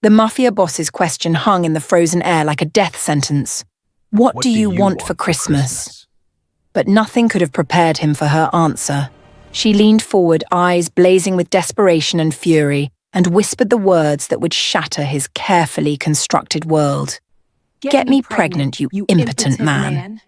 The Mafia boss's question hung in the frozen air like a death sentence. What do you want for Christmas? But nothing could have prepared him for her answer. She leaned forward, eyes blazing with desperation and fury, and whispered the words that would shatter his carefully constructed world. Get me pregnant, you impotent man.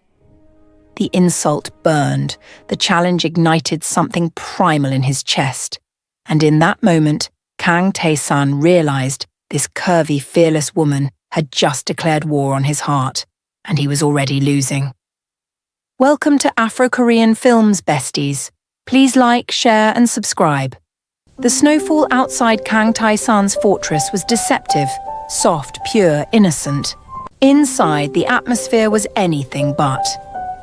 The insult burned. The challenge ignited something primal in his chest. And in that moment, Kang Tae-san realized this curvy, fearless woman had just declared war on his heart, and he was already losing. Welcome to Afro-Korean Films, besties. Please like, share, and subscribe. The snowfall outside Kang Tae-san's fortress was deceptive, soft, pure, innocent. Inside, the atmosphere was anything but.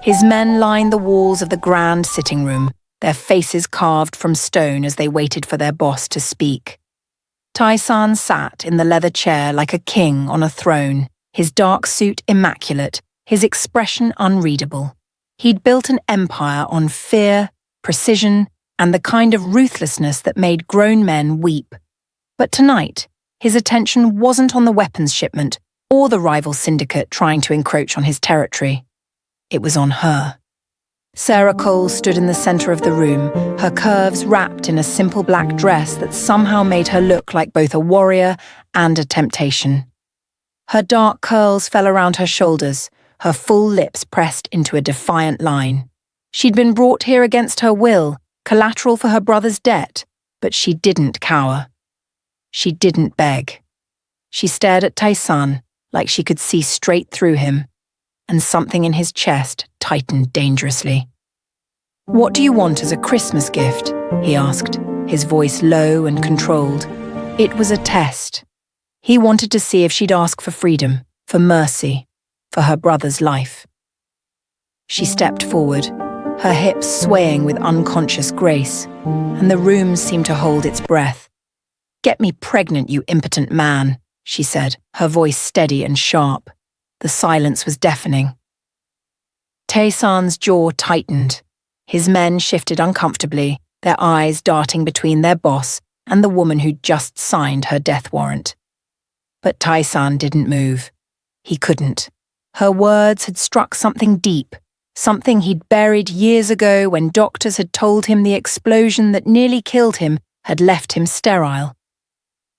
His men lined the walls of the grand sitting room, their faces carved from stone as they waited for their boss to speak. Tae-san sat in the leather chair like a king on a throne, his dark suit immaculate, his expression unreadable. He'd built an empire on fear, precision, and the kind of ruthlessness that made grown men weep. But tonight, his attention wasn't on the weapons shipment or the rival syndicate trying to encroach on his territory. It was on her. Sarah Cole stood in the center of the room, her curves wrapped in a simple black dress that somehow made her look like both a warrior and a temptation. Her dark curls fell around her shoulders, her full lips pressed into a defiant line. She'd been brought here against her will, collateral for her brother's debt, but she didn't cower. She didn't beg. She stared at Tae-san like she could see straight through him, and something in his chest tightened dangerously. "What do you want as a Christmas gift?" he asked, his voice low and controlled. It was a test. He wanted to see if she'd ask for freedom, for mercy, for her brother's life. She stepped forward, her hips swaying with unconscious grace, and the room seemed to hold its breath. "Get me pregnant, you impotent man," she said, her voice steady and sharp. The silence was deafening. Tae-san's jaw tightened. His men shifted uncomfortably, their eyes darting between their boss and the woman who'd just signed her death warrant. But Tae-san didn't move. He couldn't. Her words had struck something deep, something he'd buried years ago when doctors had told him the explosion that nearly killed him had left him sterile.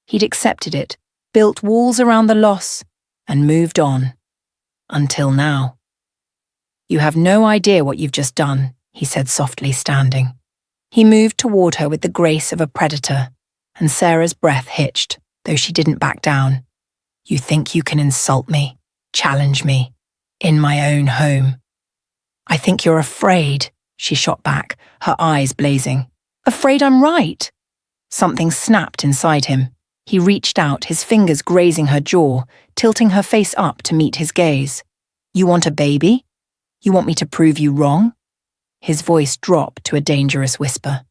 He'd accepted it, built walls around the loss, and moved on. Until now. "You have no idea what you've just done," he said softly, standing. He moved toward her with the grace of a predator, and Sarah's breath hitched, though she didn't back down. "You think you can insult me, challenge me, in my own home. I think you're afraid," she shot back, her eyes blazing. "Afraid I'm right." Something snapped inside him. He reached out, his fingers grazing her jaw, tilting her face up to meet his gaze. "You want a baby? You want me to prove you wrong?" His voice dropped to a dangerous whisper.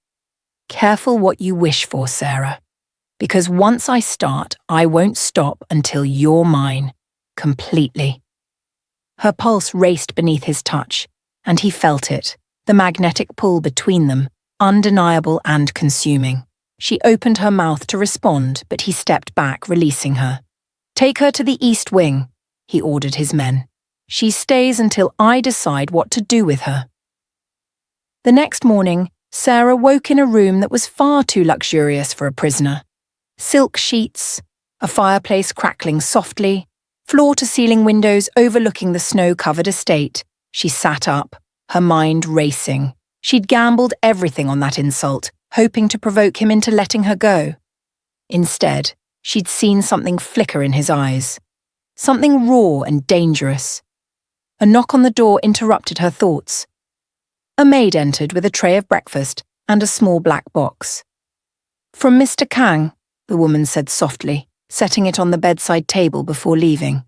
"Careful what you wish for, Sarah. Because once I start, I won't stop until you're mine. Completely." Her pulse raced beneath his touch, and he felt it, the magnetic pull between them, undeniable and consuming. She opened her mouth to respond, but he stepped back, releasing her. "Take her to the East Wing," he ordered his men. "She stays until I decide what to do with her." The next morning, Sarah woke in a room that was far too luxurious for a prisoner. Silk sheets, a fireplace crackling softly, floor-to-ceiling windows overlooking the snow-covered estate. She sat up, her mind racing. She'd gambled everything on that insult, hoping to provoke him into letting her go. Instead, she'd seen something flicker in his eyes. Something raw and dangerous. A knock on the door interrupted her thoughts. A maid entered with a tray of breakfast and a small black box. "From Mr. Kang," the woman said softly, setting it on the bedside table before leaving.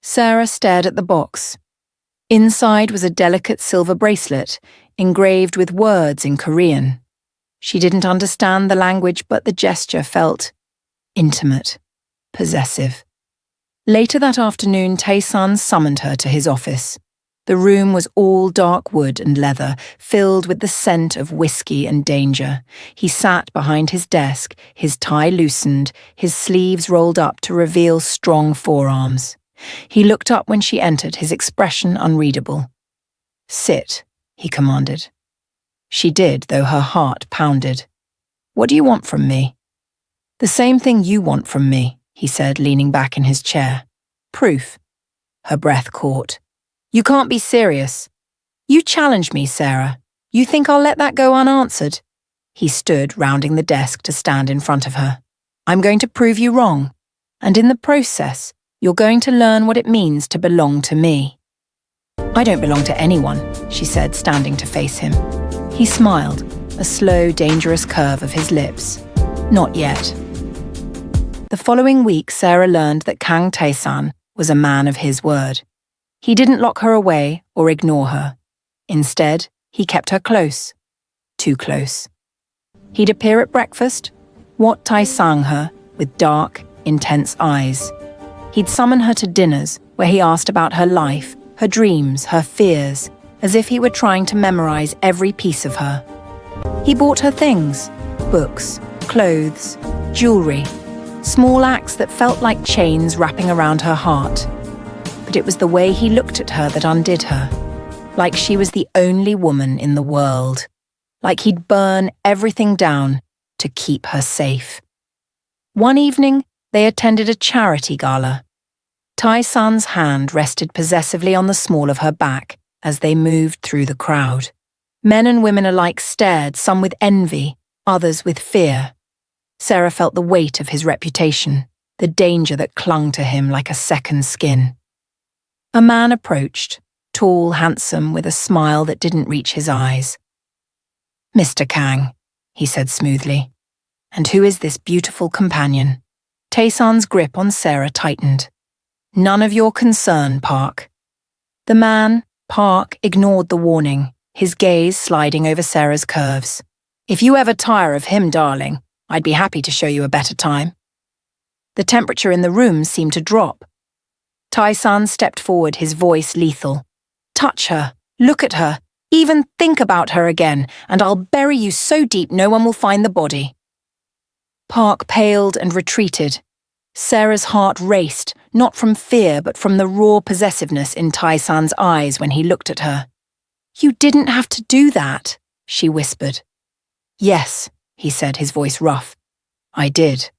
Sarah stared at the box. Inside was a delicate silver bracelet, engraved with words in Korean. She didn't understand the language, but the gesture felt intimate, possessive. Later that afternoon, Tae-san summoned her to his office. The room was all dark wood and leather, filled with the scent of whiskey and danger. He sat behind his desk, his tie loosened, his sleeves rolled up to reveal strong forearms. He looked up when she entered, his expression unreadable. "Sit," he commanded. She did, though her heart pounded. "What do you want from me?" "The same thing you want from me," he said, leaning back in his chair. "Proof." Her breath caught. "You can't be serious. You challenge me, Sarah. You think I'll let that go unanswered?" He stood, rounding the desk to stand in front of her. "I'm going to prove you wrong. And in the process, you're going to learn what it means to belong to me." "I don't belong to anyone," she said, standing to face him. He smiled, a slow, dangerous curve of his lips. "Not yet." The following week, Sarah learned that Kang Tae-san was a man of his word. He didn't lock her away or ignore her. Instead, he kept her close. Too close. He'd appear at breakfast, Wat Tai-sang her with dark, intense eyes. He'd summon her to dinners where he asked about her life, her dreams, her fears, as if he were trying to memorize every piece of her. He bought her things, books, clothes, jewelry, small acts that felt like chains wrapping around her heart. But it was the way he looked at her that undid her, like she was the only woman in the world, like he'd burn everything down to keep her safe. One evening, they attended a charity gala. Tai-san's hand rested possessively on the small of her back as they moved through the crowd. Men and women alike stared, some with envy, others with fear. Sarah felt the weight of his reputation, the danger that clung to him like a second skin. A man approached, tall, handsome, with a smile that didn't reach his eyes. "Mr. Kang," he said smoothly. "And who is this beautiful companion?" Tae-san's grip on Sarah tightened. "None of your concern, Park." The man, Park, ignored the warning, his gaze sliding over Sarah's curves. "If you ever tire of him, darling, I'd be happy to show you a better time." The temperature in the room seemed to drop. Tai-san stepped forward, his voice lethal. "Touch her, look at her, even think about her again, and I'll bury you so deep no one will find the body." Park paled and retreated. Sarah's heart raced, not from fear but from the raw possessiveness in Tai-san's eyes when he looked at her. "You didn't have to do that," she whispered. "Yes," he said, his voice rough. "I did."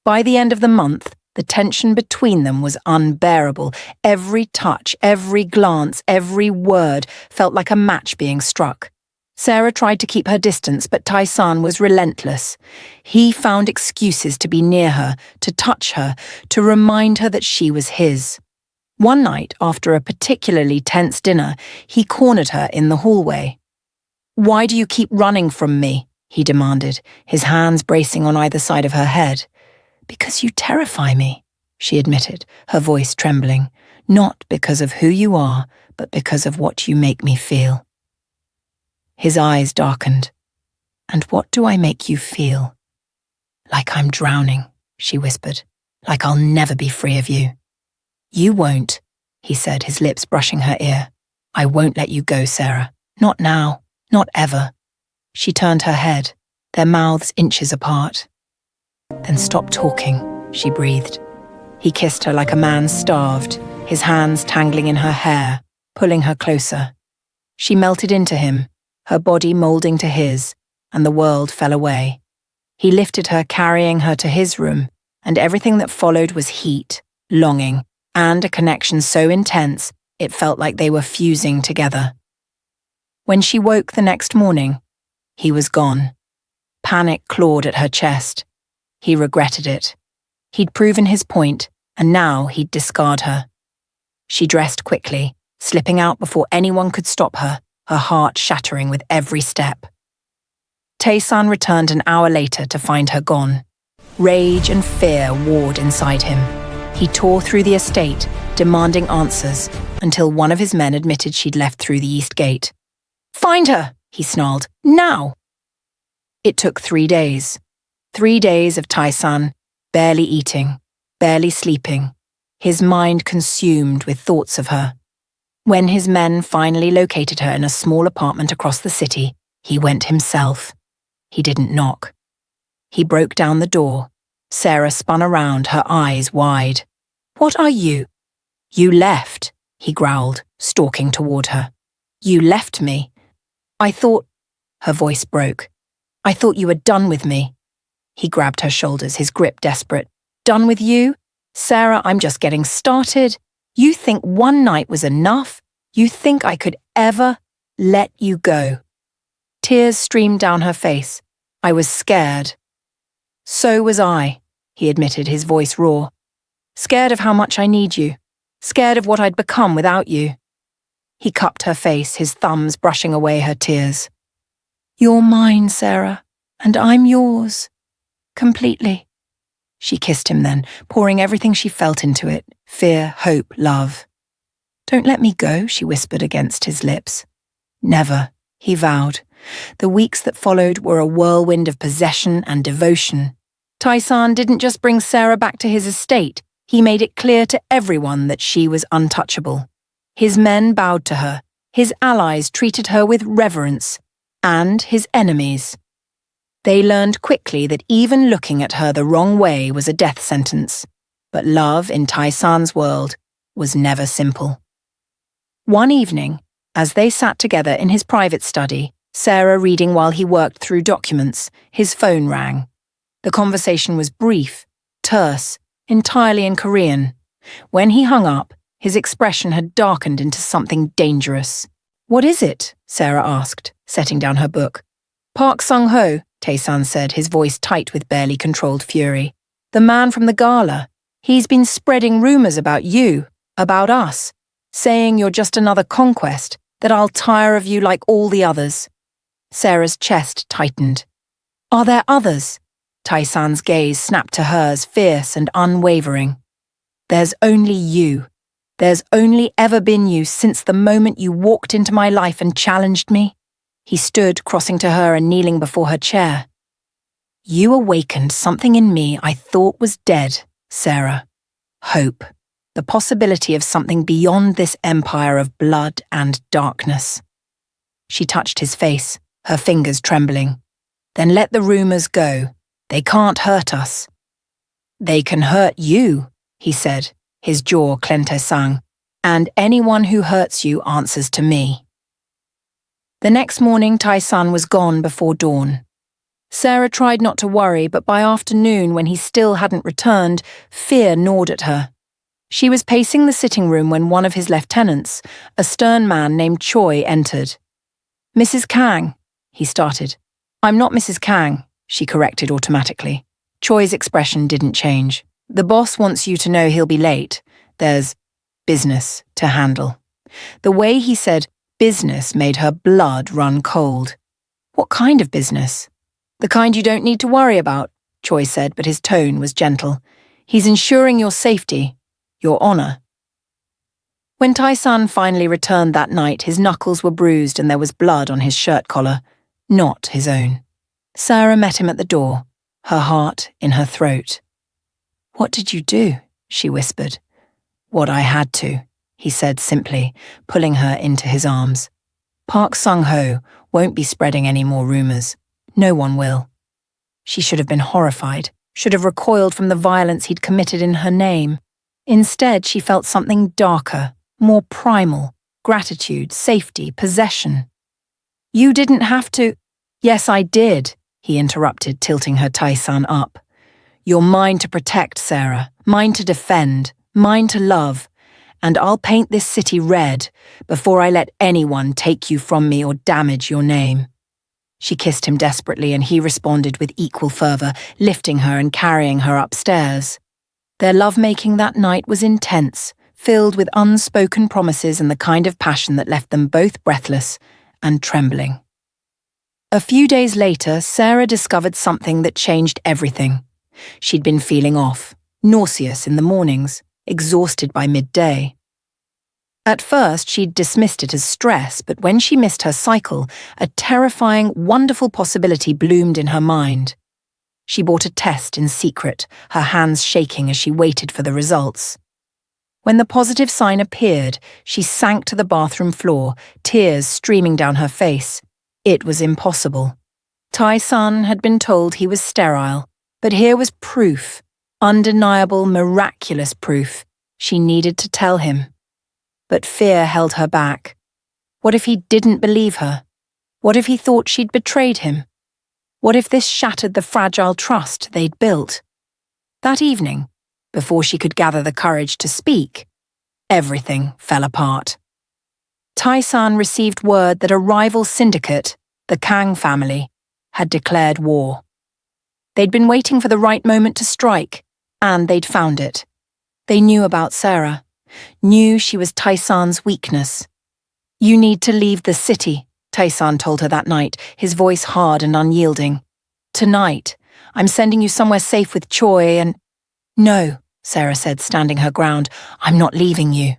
By the end of the month, the tension between them was unbearable. Every touch, every glance, every word felt like a match being struck. Sarah tried to keep her distance, but Tai-san was relentless. He found excuses to be near her, to touch her, to remind her that she was his. One night, after a particularly tense dinner, he cornered her in the hallway. "Why do you keep running from me?" he demanded, his hands bracing on either side of her head. "Because you terrify me," she admitted, her voice trembling. "Not because of who you are, but because of what you make me feel." His eyes darkened. "And what do I make you feel?" "Like I'm drowning," she whispered. "Like I'll never be free of you." "You won't," he said, his lips brushing her ear. "I won't let you go, Sarah. Not now. Not ever." She turned her head, their mouths inches apart. "Then stop talking," she breathed. He kissed her like a man starved, his hands tangling in her hair, pulling her closer. She melted into him, her body molding to his, and the world fell away. He lifted her, carrying her to his room, and everything that followed was heat, longing, and a connection so intense it felt like they were fusing together. When she woke the next morning, he was gone. Panic clawed at her chest. He regretted it. He'd proven his point, and now he'd discard her. She dressed quickly, slipping out before anyone could stop her, her heart shattering with every step. Tae-san returned an hour later to find her gone. Rage and fear warred inside him. He tore through the estate, demanding answers, until one of his men admitted she'd left through the east gate. "Find her!" he snarled. "Now!" It took 3 days. 3 days of Tai-san, barely eating, barely sleeping, his mind consumed with thoughts of her. When his men finally located her in a small apartment across the city, he went himself. He didn't knock. He broke down the door. Sarah spun around, her eyes wide. "What are you?" "You left," he growled, stalking toward her. "You left me. I thought—" Her voice broke. "I thought you were done with me." He grabbed her shoulders, his grip desperate. "Done with you? Sarah, I'm just getting started. You think one night was enough? You think I could ever let you go?" Tears streamed down her face. "I was scared." "So was I," he admitted, his voice raw. "Scared of how much I need you. Scared of what I'd become without you." He cupped her face, his thumbs brushing away her tears. "You're mine, Sarah, and I'm yours. Completely." She kissed him then, pouring everything she felt into it, fear, hope, love. "Don't let me go," she whispered against his lips. "Never," he vowed. The weeks that followed were a whirlwind of possession and devotion. Tai-san didn't just bring Sarah back to his estate, he made it clear to everyone that she was untouchable. His men bowed to her, his allies treated her with reverence, and his enemies. They learned quickly that even looking at her the wrong way was a death sentence, but love in Tai-san's world was never simple. One evening, as they sat together in his private study, Sarah reading while he worked through documents, his phone rang. The conversation was brief, terse, entirely in Korean. When he hung up, his expression had darkened into something dangerous. "What is it?" Sarah asked, setting down her book. "Park Sung-ho," Tai-san said, his voice tight with barely controlled fury. "The man from the gala. He's been spreading rumors about you, about us, saying you're just another conquest, that I'll tire of you like all the others." Sarah's chest tightened. "Are there others?" Tai-san's gaze snapped to hers, fierce and unwavering. "There's only you. There's only ever been you since the moment you walked into my life and challenged me." He stood, crossing to her and kneeling before her chair. "You awakened something in me I thought was dead, Sarah. Hope. The possibility of something beyond this empire of blood and darkness." She touched his face, her fingers trembling. "Then let the rumors go. They can't hurt us." "They can hurt you," he said, his jaw clenté-sang, "and anyone who hurts you answers to me." The next morning, Tai-san was gone before dawn. Sarah tried not to worry, but by afternoon, when he still hadn't returned, fear gnawed at her. She was pacing the sitting room when one of his lieutenants, a stern man named Choi, entered. "Mrs. Kang," he started. "I'm not Mrs. Kang," she corrected automatically. Choi's expression didn't change. "The boss wants you to know he'll be late. There's business to handle." The way he said business made her blood run cold. "What kind of business?" "The kind you don't need to worry about," Choi said, but his tone was gentle. "He's ensuring your safety, your honor." When Tai-san finally returned that night, his knuckles were bruised and there was blood on his shirt collar, not his own. Sarah met him at the door, her heart in her throat. "What did you do?" she whispered. "What I had to," he said simply, pulling her into his arms. "Park Sung-ho won't be spreading any more rumors. No one will." She should have been horrified, should have recoiled from the violence he'd committed in her name. Instead, she felt something darker, more primal, gratitude, safety, possession. "You didn't have to—" "Yes, I did," he interrupted, tilting her Tai-san up. "You're mine to protect, Sarah, mine to defend, mine to love, and I'll paint this city red before I let anyone take you from me or damage your name." She kissed him desperately and he responded with equal fervor, lifting her and carrying her upstairs. Their lovemaking that night was intense, filled with unspoken promises and the kind of passion that left them both breathless and trembling. A few days later, Sarah discovered something that changed everything. She'd been feeling off, nauseous in the mornings, exhausted by midday. At first, she'd dismissed it as stress, but when she missed her cycle, a terrifying, wonderful possibility bloomed in her mind. She bought a test in secret, her hands shaking as she waited for the results. When the positive sign appeared, she sank to the bathroom floor, tears streaming down her face. It was impossible. Tai-san had been told he was sterile, but here was proof, undeniable, miraculous proof. She needed to tell him. But fear held her back. What if he didn't believe her? What if he thought she'd betrayed him? What if this shattered the fragile trust they'd built? That evening, before she could gather the courage to speak, everything fell apart. Tai-san received word that a rival syndicate, the Kang family, had declared war. They'd been waiting for the right moment to strike, and they'd found it. They knew about Sarah, knew she was Tai-san's weakness. "You need to leave the city," Tai-san told her that night, his voice hard and unyielding. "Tonight, I'm sending you somewhere safe with Choi and—" "No," Sarah said, standing her ground, "I'm not leaving you."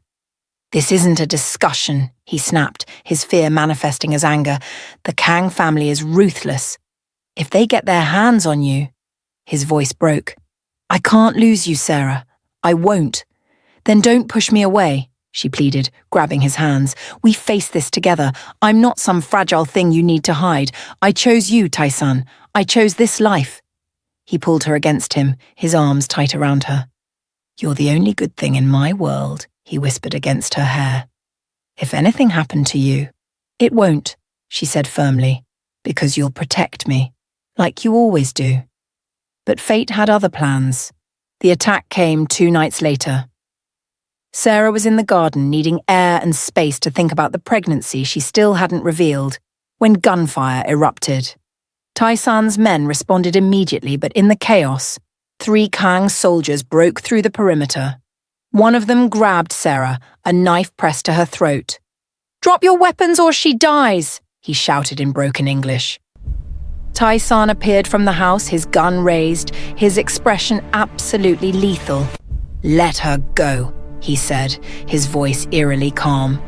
"This isn't a discussion," he snapped, his fear manifesting as anger. "The Kang family is ruthless. If they get their hands on you—" His voice broke. "I can't lose you, Sarah. I won't." "Then don't push me away," she pleaded, grabbing his hands. "We face this together. I'm not some fragile thing you need to hide. I chose you, Tai-san. I chose this life." He pulled her against him, his arms tight around her. "You're the only good thing in my world," he whispered against her hair. "If anything happened to you—" "It won't," she said firmly, "because you'll protect me, like you always do." But fate had other plans. The attack came 2 nights later. Sarah was in the garden, needing air and space to think about the pregnancy she still hadn't revealed, when gunfire erupted. Tai-san's men responded immediately, but in the chaos, 3 Kang soldiers broke through the perimeter. One of them grabbed Sarah, a knife pressed to her throat. "Drop your weapons or she dies," he shouted in broken English. Tai-san appeared from the house, his gun raised, his expression absolutely lethal. "Let her go," he said, his voice eerily calm.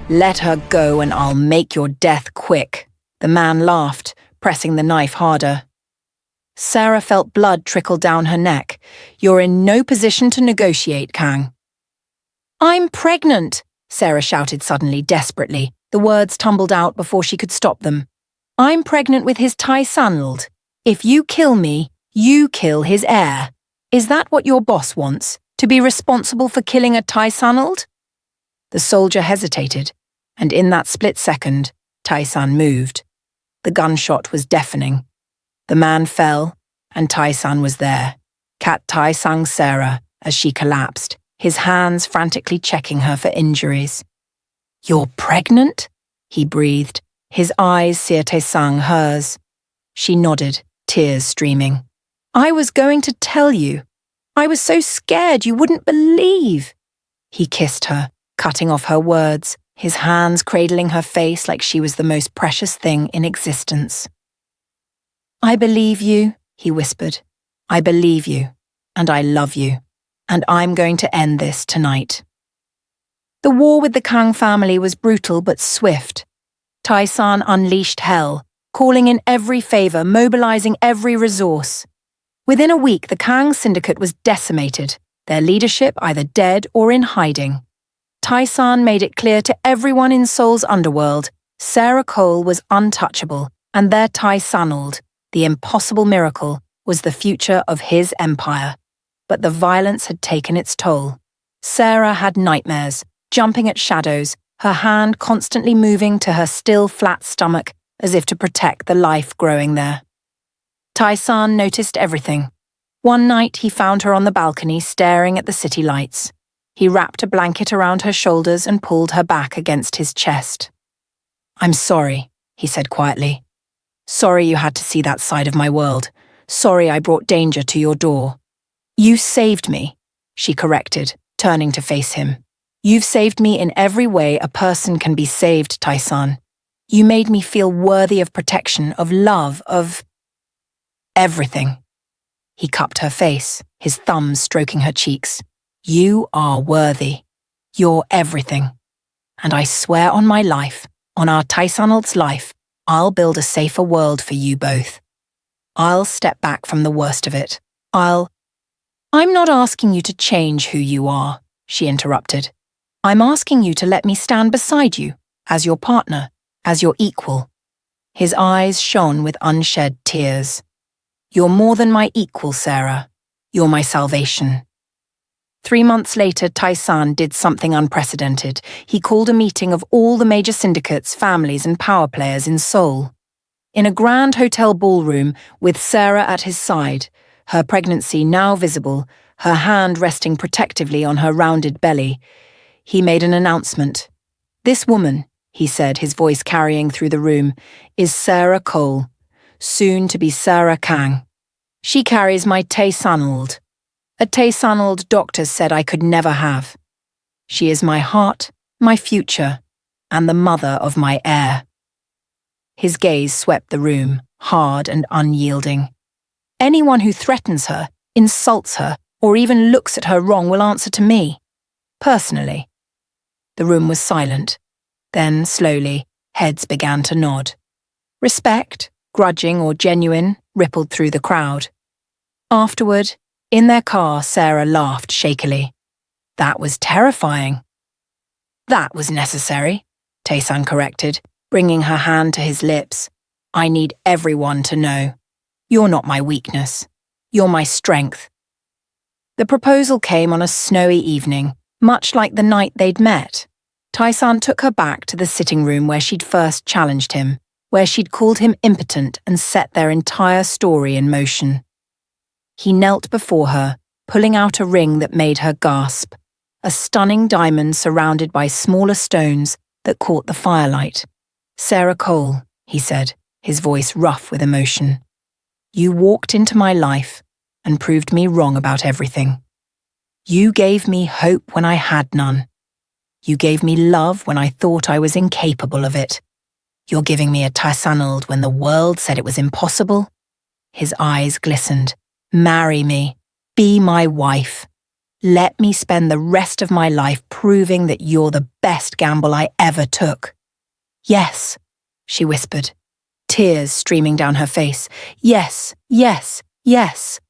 "Let her go and I'll make your death quick." The man laughed, pressing the knife harder. Sarah felt blood trickle down her neck. "You're in no position to negotiate, Kang." "I'm pregnant," Sarah shouted suddenly, desperately. The words tumbled out before she could stop them. "I'm pregnant with his Tai-sanld. If you kill me, you kill his heir. Is that what your boss wants? To be responsible for killing a Tai-sanld?" The soldier hesitated, and in that split second, Tai-san moved. The gunshot was deafening. The man fell, and Tai-san was there. Cat Tai-sang Sarah as she collapsed, his hands frantically checking her for injuries. "You're pregnant?" he breathed, his eyes Tae-sang hers. She nodded, tears streaming. "I was going to tell you. I was so scared you wouldn't believe." He kissed her, cutting off her words, his hands cradling her face like she was the most precious thing in existence. "I believe you," he whispered. "I believe you, and I love you, and I'm going to end this tonight." The war with the Kang family was brutal but swift. Tai-san unleashed hell, calling in every favor, mobilizing every resource. Within a week, the Kang syndicate was decimated, their leadership either dead or in hiding. Tai-san made it clear to everyone in Seoul's underworld, Sarah Cole was untouchable, and their Tai-sanld, the impossible miracle, was the future of his empire. But the violence had taken its toll. Sarah had nightmares, jumping at shadows, her hand constantly moving to her still flat stomach as if to protect the life growing there. Tai-san noticed everything. One night he found her on the balcony staring at the city lights. He wrapped a blanket around her shoulders and pulled her back against his chest. "I'm sorry," he said quietly. "Sorry you had to see that side of my world. Sorry I brought danger to your door." "You saved me," she corrected, turning to face him. "You've saved me in every way a person can be saved, Tai-san. You made me feel worthy of protection, of love, of everything." He cupped her face, his thumbs stroking her cheeks. "You are worthy. You're everything. And I swear on my life, on our Tai-sanld's life, I'll build a safer world for you both. I'll step back from the worst of it. I'm not asking you to change who you are," she interrupted. I'm asking you to let me stand beside you, as your partner, as your equal. His eyes shone with unshed tears. You're more than my equal, Sarah. You're my salvation. 3 months later, Tai-san did something unprecedented. He called a meeting of all the major syndicates, families, and power players in Seoul. In a grand hotel ballroom, with Sarah at his side, her pregnancy now visible, her hand resting protectively on her rounded belly, he made an announcement. This woman, he said, his voice carrying through the room, is Sarah Cole, soon to be Sarah Kang. She carries my Tae-sanald. A Tae-sanald doctors said I could never have. She is my heart, my future, and the mother of my heir. His gaze swept the room, hard and unyielding. Anyone who threatens her, insults her, or even looks at her wrong will answer to me. Personally. The room was silent. Then, slowly, heads began to nod. Respect, grudging or genuine, rippled through the crowd. Afterward, in their car, Sarah laughed shakily. That was terrifying. That was necessary, Tae-san corrected, bringing her hand to his lips. I need everyone to know. You're not my weakness. You're my strength. The proposal came on a snowy evening, much like the night they'd met. Tai-san took her back to the sitting room where she'd first challenged him, where she'd called him impotent and set their entire story in motion. He knelt before her, pulling out a ring that made her gasp, a stunning diamond surrounded by smaller stones that caught the firelight. Sarah Cole, he said, his voice rough with emotion. You walked into my life and proved me wrong about everything. You gave me hope when I had none. You gave me love when I thought I was incapable of it. You're giving me a Tae-sanald when the world said it was impossible. His eyes glistened. Marry me. Be my wife. Let me spend the rest of my life proving that you're the best gamble I ever took. Yes, she whispered, tears streaming down her face. Yes, yes, yes.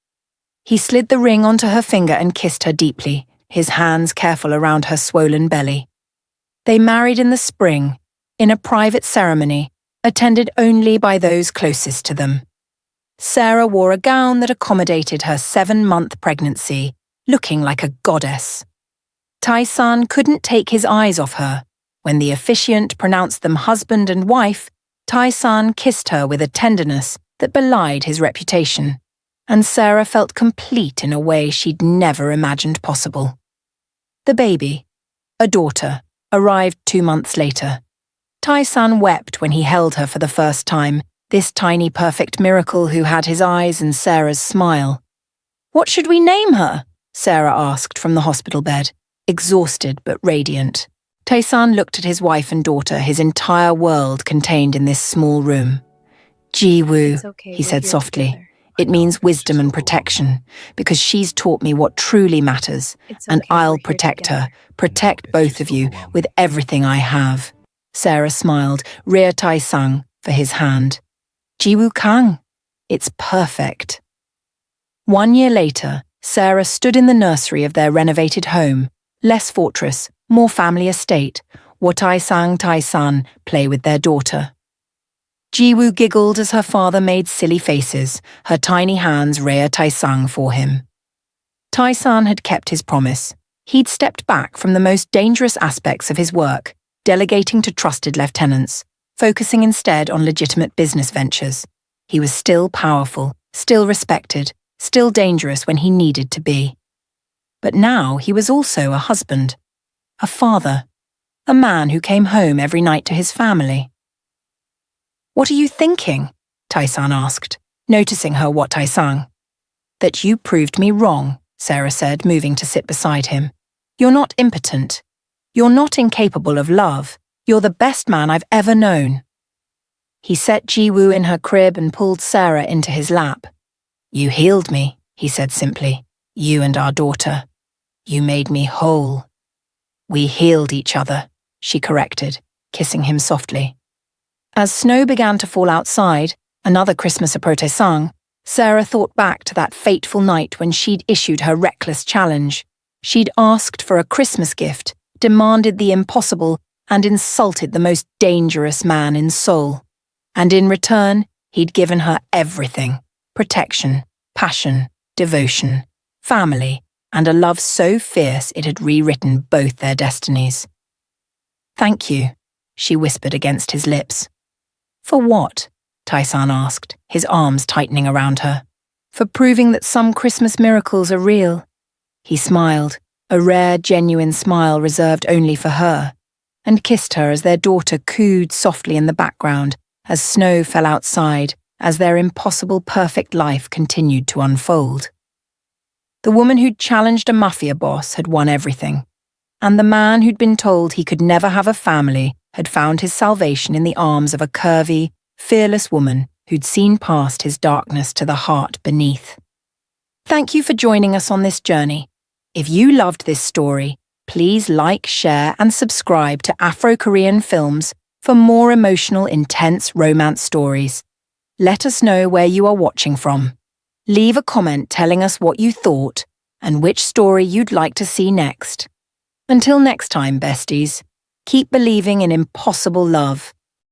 He slid the ring onto her finger and kissed her deeply, his hands careful around her swollen belly. They married in the spring, in a private ceremony, attended only by those closest to them. Sarah wore a gown that accommodated her 7-month pregnancy, looking like a goddess. Tai-san couldn't take his eyes off her. When the officiant pronounced them husband and wife, Tai-san kissed her with a tenderness that belied his reputation, and Sarah felt complete in a way she'd never imagined possible. The baby, a daughter, arrived 2 months later. Tai-san wept when he held her for the first time, this tiny perfect miracle who had his eyes and Sarah's smile. What should we name her? Sarah asked from the hospital bed, exhausted but radiant. Tai-san looked at his wife and daughter, his entire world contained in this small room. Ji-woo, he said softly. It means wisdom and protection, because she's taught me what truly matters, and I'll protect her, protect both of you, with everything I have. Sarah smiled, Ria Tai-sang, for his hand. Ji-woo Kang, it's perfect. 1 year later, Sarah stood in the nursery of their renovated home, less fortress, more family estate, Wotai-sang Tai-san play with their daughter. Ji-woo giggled as her father made silly faces, her tiny hands Rea Tai-sang for him. Tai-san had kept his promise. He'd stepped back from the most dangerous aspects of his work, delegating to trusted lieutenants, focusing instead on legitimate business ventures. He was still powerful, still respected, still dangerous when he needed to be. But now he was also a husband, a father, a man who came home every night to his family. What are you thinking? Tai-san asked, noticing her what Tai-sang. That you proved me wrong, Sarah said, moving to sit beside him. You're not impotent. You're not incapable of love. You're the best man I've ever known. He set Ji-woo in her crib and pulled Sarah into his lap. You healed me, he said simply. You and our daughter. You made me whole. We healed each other, she corrected, kissing him softly. As snow began to fall outside, another Christmas approche-sang, Sarah thought back to that fateful night when she'd issued her reckless challenge. She'd asked for a Christmas gift, demanded the impossible, and insulted the most dangerous man in Seoul. And in return, he'd given her everything: protection, passion, devotion, family, and a love so fierce it had rewritten both their destinies. "Thank you," she whispered against his lips. "For what?" Taisan asked, his arms tightening around her. "For proving that some Christmas miracles are real." He smiled, a rare, genuine smile reserved only for her, and kissed her as their daughter cooed softly in the background as snow fell outside, as their impossible perfect life continued to unfold. The woman who'd challenged a mafia boss had won everything, and the man who'd been told he could never have a family had found his salvation in the arms of a curvy, fearless woman who'd seen past his darkness to the heart beneath. Thank you for joining us on this journey. If you loved this story, please like, share, and subscribe to Afro-Korean Films for more emotional, intense romance stories. Let us know where you are watching from. Leave a comment telling us what you thought and which story you'd like to see next. Until next time, besties, keep believing in impossible love